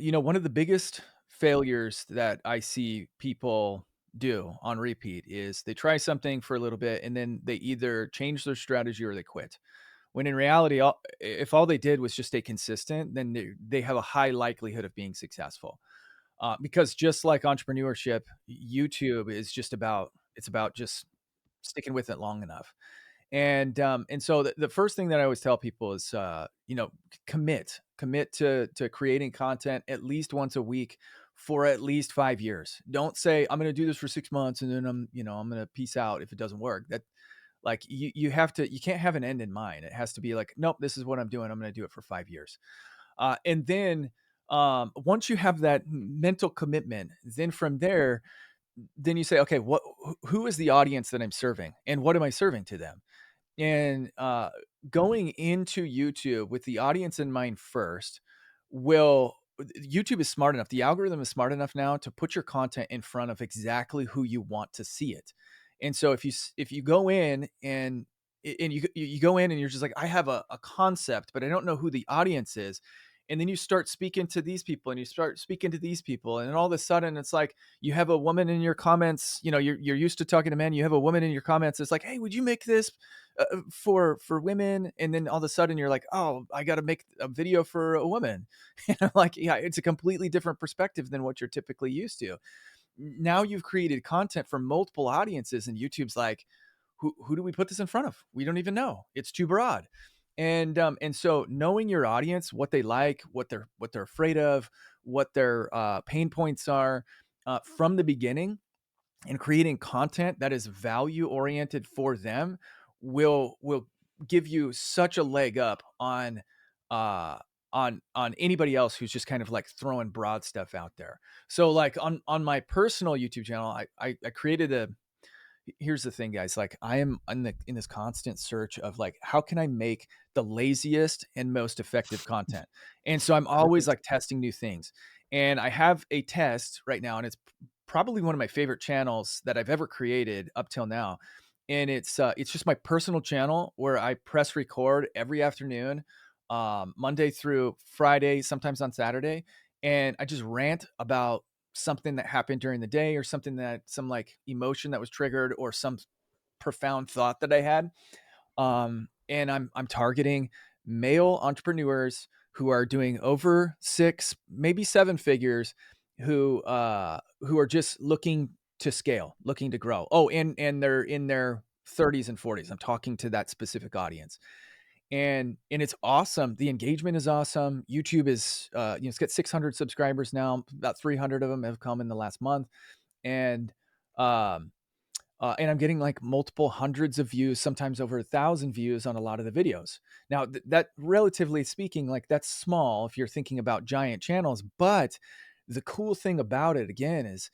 One of the biggest failures that I see people do on repeat is they try something for a little bit and then they either change their strategy or they quit. When in reality, if all they did was just stay consistent, then they have a high likelihood of being successful. Because just like entrepreneurship, YouTube is just about it's about just sticking with it long enough. And so the first thing that I always tell people is, commit to creating content at least once a week for at least 5 years. Don't say I'm going to do this for 6 months and then I'm going to peace out if it doesn't work. That like you can't have an end in mind. It has to be like, nope, this is what I'm doing. I'm going to do it for 5 years. And then once you have that mental commitment, then from there, then you say, okay, who is the audience that I'm serving, and what am I serving to them? And going into YouTube with the audience in mind first will YouTube is smart enough. The algorithm is smart enough now to put your content in front of exactly who you want to see it. And so if you go in and you go in and you're just like, I have a concept, but I don't know who the audience is. And then you start speaking to these people and you start speaking to these people. And then all of a sudden it's like you have a woman in your comments, you're used to talking to men. You have a woman in your comments. It's like, hey, would you make this for women? And then all of a sudden you're like, oh, I got to make a video for a woman. And I'm like, yeah, it's a completely different perspective than what you're typically used to. Now you've created content for multiple audiences, and YouTube's like, who do we put this in front of? We don't even know. It's too broad. And so knowing your audience, what they like, what they're afraid of, what their pain points are from the beginning, and creating content that is value oriented for them will give you such a leg up uh on anybody else who's just kind of like throwing broad stuff out there. So like on my personal YouTube channel, I created a here's the thing, guys. Like I am in this constant search of like, how can I make the laziest and most effective content? And so I'm always Perfect. like testing new things. And I have a test right now, and it's probably one of my favorite channels that I've ever created up till now. And it's just my personal channel where I press record every afternoon, Monday through Friday, sometimes on Saturday, and I just rant about something that happened during the day or something that some like emotion that was triggered or some profound thought that I had. And I'm targeting male entrepreneurs who are doing over six, maybe seven figures, who are just looking to scale, looking to grow. Oh, and they're in their 30s and 40s. I'm talking to that specific audience. And it's awesome. The engagement is awesome. YouTube is it's got 600 subscribers now. About 300 of them have come in the last month, and um and I'm getting like multiple hundreds of views, sometimes over 1,000 views on a lot of the videos. Now, that relatively speaking, like that's small if you're thinking about giant channels. But the cool thing about it again is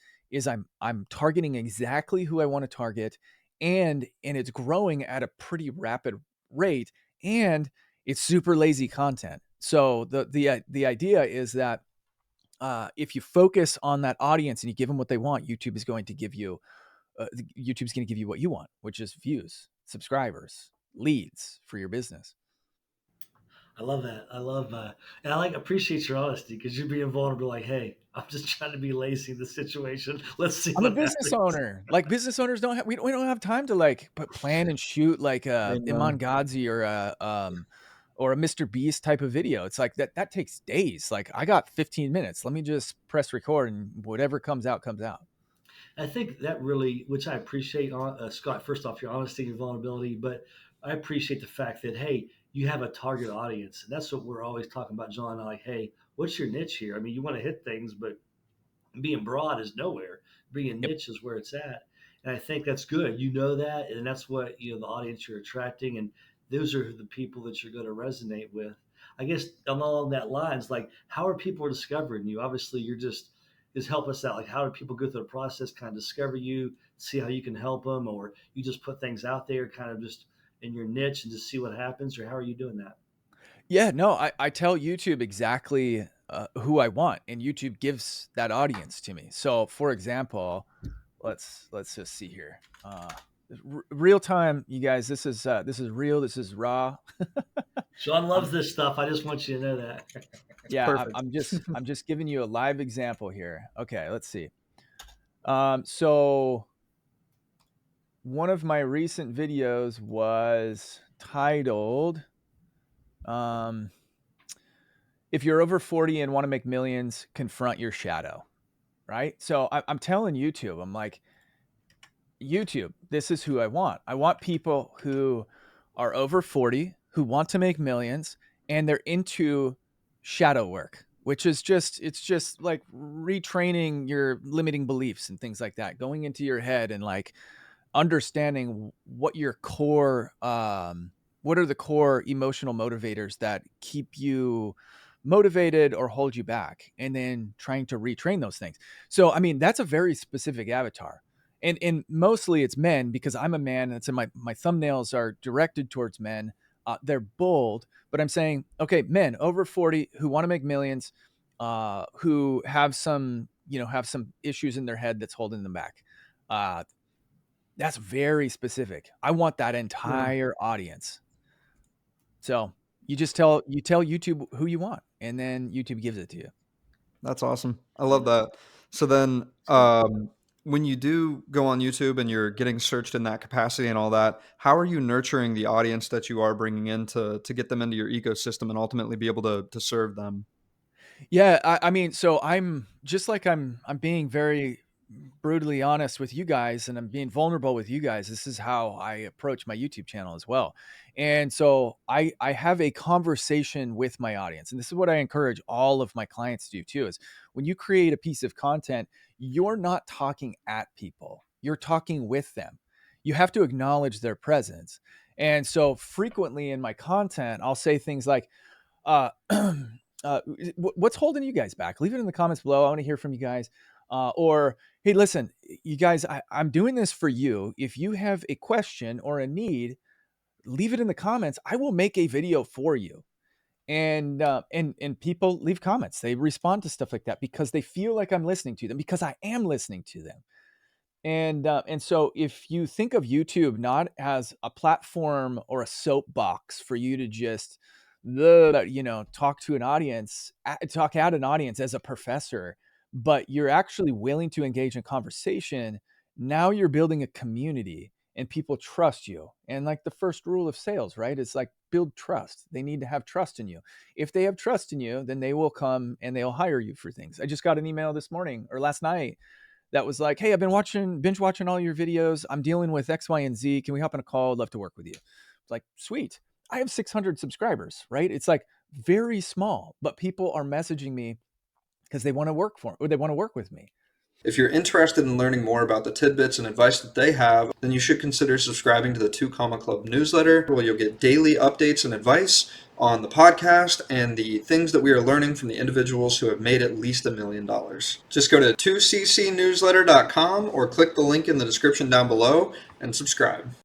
I'm targeting exactly who I want to target, and it's growing at a pretty rapid rate, and it's super lazy content. So the idea is that if you focus on that audience and you give them what they want, YouTube's going to give you what you want, which is views, subscribers, leads for your business. I love that. I love, and I like appreciate your honesty because you're being vulnerable. Like, hey, I'm just trying to be lazy in this situation. Let's see I'm a what business happens. owner. Like business owners don't have we don't have time to like plan and shoot like I a Iman know. Gadzhi or a MrBeast type of video. It's like that takes days. Like I got 15 minutes. Let me just press record and whatever comes out comes out. I think that really, which I appreciate, Scott. First off, your honesty and vulnerability, but I appreciate the fact that hey, you have a target audience, and that's what we're always talking about, John. Like, hey, what's your niche here? I mean, you want to hit things, but being broad is nowhere. Being Yep. niche is where it's at. And I think that's good. You know that, and that's what the audience you're attracting, and those are the people that you're going to resonate with. I guess along that lines, like how are people discovering you? Obviously, you're just help us out. Like how do people go through the process, kind of discover you, see how you can help them, or you just put things out there, kind of just in your niche and just see what happens, or how are you doing that? Yeah, no, I tell YouTube exactly who I want, and YouTube gives that audience to me. So, for example, let's just see here. Real time, you guys. This is real. This is raw. Sean Um, loves this stuff. I just want you to know that. It's Yeah, perfect. I'm just giving you a live example here. Okay, let's see. So one of my recent videos was titled, um, "If you're over 40 and want to make millions, confront your shadow." Right? So I'm telling YouTube, I'm like, YouTube, this is who I want. I want people who are over 40, who want to make millions, and they're into shadow work, which is it's just like retraining your limiting beliefs and things like that, going into your head and like understanding what are the core emotional motivators that keep you motivated or hold you back, and then trying to retrain those things. So I mean, that's a very specific avatar, and mostly it's men because I'm a man, and it's in my thumbnails are directed towards men. They're bold, but I'm saying, okay, men over 40 who want to make millions, who have some issues in their head that's holding them back. That's very specific. I want that Yeah, entire audience. So you tell YouTube who you want, and then YouTube gives it to you. that's awesome. I love that. So then, So when you do go on YouTube and you're getting searched in that capacity and all that, how are you nurturing the audience that you are bringing in to get them into your ecosystem and ultimately be able to serve them? Yeah, I mean, so I'm just like I'm being very brutally honest with you guys, and I'm being vulnerable with you guys. This is how I approach my YouTube channel as well. And so I have a conversation with my audience. And this is what I encourage all of my clients to do too, is when you create a piece of content, you're not talking at people. You're talking with them. You have to acknowledge their presence. And so frequently in my content, I'll say things like, uh, what's holding you guys back? Leave it in the comments below. I want to hear from you guys. Or, hey, listen, you guys, I'm doing this for you. If you have a question or a need, leave it in the comments. I will make a video for you. And people leave comments. They respond to stuff like that because they feel like I'm listening to them, because I am listening to them. And so if you think of YouTube not as a platform or a soapbox for you to just talk to an audience, talk at an audience as a professor, but you're actually willing to engage in conversation, now you're building a community and people trust you. And like the first rule of sales, right? It's like build trust. They need to have trust in you. If they have trust in you, then they will come and they'll hire you for things. I just got an email this morning or last night that was like, "Hey, I've been binge watching all your videos. I'm dealing with X, Y, and Z. Can we hop on a call? I'd love to work with you." It's like, sweet. I have 600 subscribers, right? It's like very small, but people are messaging me because they want to they want to work with me. If you're interested in learning more about the tidbits and advice that they have, then you should consider subscribing to the Two Comma Club newsletter, where you'll get daily updates and advice on the podcast and the things that we are learning from the individuals who have made at least $1 million. Just go to 2ccnewsletter.com or click the link in the description down below and subscribe.